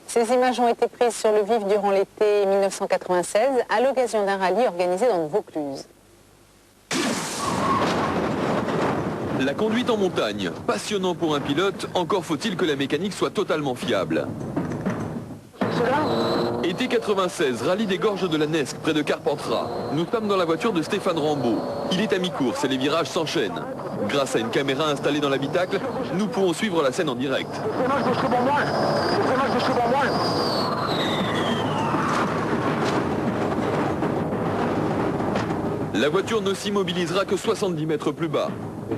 Ces images ont été prises sur le vif durant l'été 1996 à l'occasion d'un rallye organisé dans le Vaucluse. La conduite en montagne, passionnant pour un pilote, encore faut-il que la mécanique soit totalement fiable. Été 96, rallye des gorges de la Nesque, près de Carpentras. Nous sommes dans la voiture de Stéphane Rambaud. Il est à mi-course et les virages s'enchaînent. Grâce à une caméra installée dans l'habitacle, nous pourrons suivre la scène en direct. La voiture ne s'immobilisera que 70 mètres plus bas.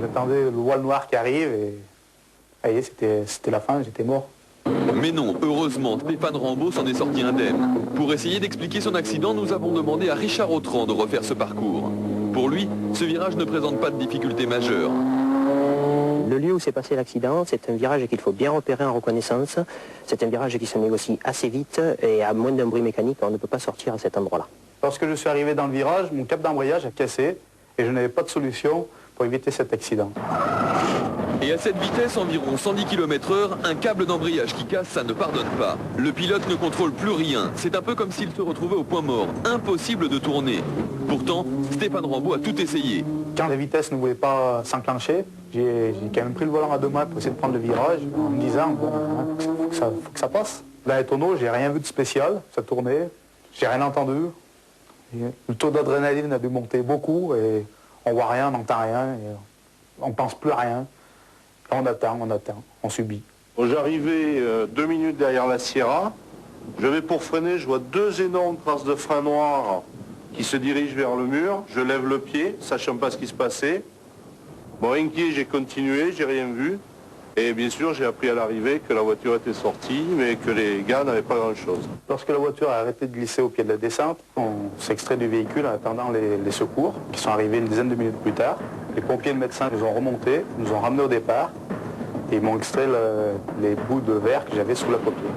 J'attendais le voile noir qui arrive et ça y est, c'était la fin, j'étais mort. Mais non, heureusement, Stéphane Rambaud s'en est sorti indemne. Pour essayer d'expliquer son accident, nous avons demandé à Richard Autran de refaire ce parcours. Pour lui, ce virage ne présente pas de difficulté majeure. Le lieu où s'est passé l'accident, c'est un virage qu'il faut bien repérer en reconnaissance. C'est un virage qui se négocie assez vite et à moins d'un bruit mécanique, on ne peut pas sortir à cet endroit-là. Lorsque je suis arrivé dans le virage, mon câble d'embrayage a cassé et je n'avais pas de solution pour éviter cet accident. Et à cette vitesse, environ 110 km/h, un câble d'embrayage qui casse, ça ne pardonne pas. Le pilote ne contrôle plus rien. C'est un peu comme s'il se retrouvait au point mort. Impossible de tourner. Pourtant, Stéphane Rambaud a tout essayé. Quand la vitesse ne voulait pas s'enclencher, j'ai quand même pris le volant à deux mains pour essayer de prendre le virage en me disant faut que ça passe. Dans les tonneaux, j'ai rien vu de spécial, ça tournait, j'ai rien entendu. Le taux d'adrénaline a dû monter beaucoup et on voit rien, on n'entend rien, et on pense plus à rien. On attend, on subit. J'arrivais 2 minutes derrière la Sierra, je vais pour freiner, je vois 2 énormes traces de frein noir qui se dirigent vers le mur, je lève le pied, sachant pas ce qui se passait. Bon, inquiet, j'ai continué, j'ai rien vu, et bien sûr j'ai appris à l'arrivée que la voiture était sortie, mais que les gars n'avaient pas grand-chose. Lorsque la voiture a arrêté de glisser au pied de la descente, on s'est extrait du véhicule en attendant les secours, qui sont arrivés une dizaine de minutes plus tard. Les pompiers et le médecin nous ont remontés, nous ont ramenés au départ, et ils m'ont extrait les bouts de verre que j'avais sous la paupière.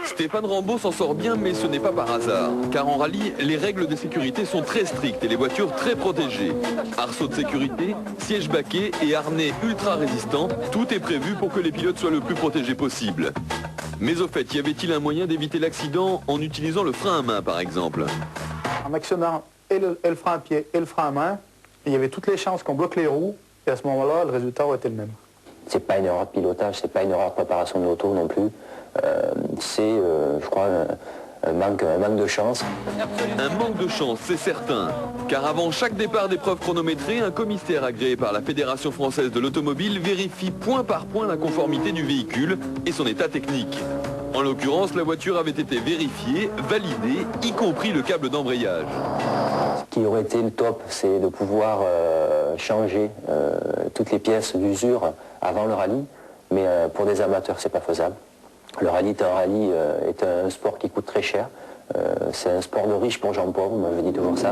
Stéphane Rambaud s'en sort bien, mais ce n'est pas par hasard. Car en rallye, les règles de sécurité sont très strictes et les voitures très protégées. Arceaux de sécurité, sièges baquets et harnais ultra résistants, tout est prévu pour que les pilotes soient le plus protégés possible. Mais au fait, y avait-il un moyen d'éviter l'accident en utilisant le frein à main, par exemple? En actionnant et le frein à pied et le frein à main, il y avait toutes les chances qu'on bloque les roues, et à ce moment-là, le résultat aurait été le même. C'est pas une erreur de pilotage, c'est pas une erreur de préparation de l'auto non plus. C'est, je crois, un manque de chance. Un manque de chance, c'est certain. Car avant chaque départ d'épreuve chronométrée, un commissaire agréé par la Fédération française de l'automobile vérifie point par point la conformité du véhicule et son état technique. En l'occurrence, la voiture avait été vérifiée, validée, y compris le câble d'embrayage. Ce qui aurait été le top, c'est de pouvoir changer toutes les pièces d'usure avant le rallye, mais pour des amateurs, c'est pas faisable. Le rallye est un sport qui coûte très cher. C'est un sport de riche pour gens pauvres, je dis toujours ça.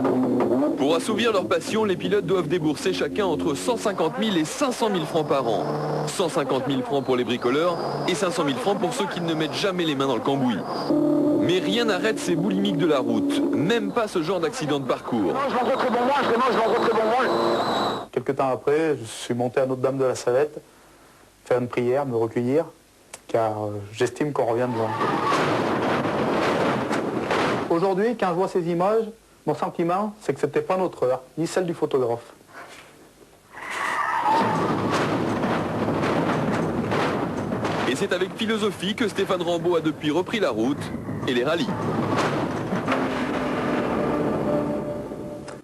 Pour assouvir leur passion, les pilotes doivent débourser chacun entre 150 000 et 500 000 francs par an. 150 000 francs pour les bricoleurs et 500 000 francs pour ceux qui ne mettent jamais les mains dans le cambouis. Mais rien n'arrête ces boulimiques de la route, même pas ce genre d'accident de parcours. Quelques temps après, je suis monté à Notre-Dame de la Salette, faire une prière, me recueillir, car j'estime qu'on revient de loin. Aujourd'hui, quand je vois ces images, mon sentiment, c'est que ce n'était pas notre heure, ni celle du photographe. Et c'est avec philosophie que Stéphane Rambaud a depuis repris la route et les rallyes.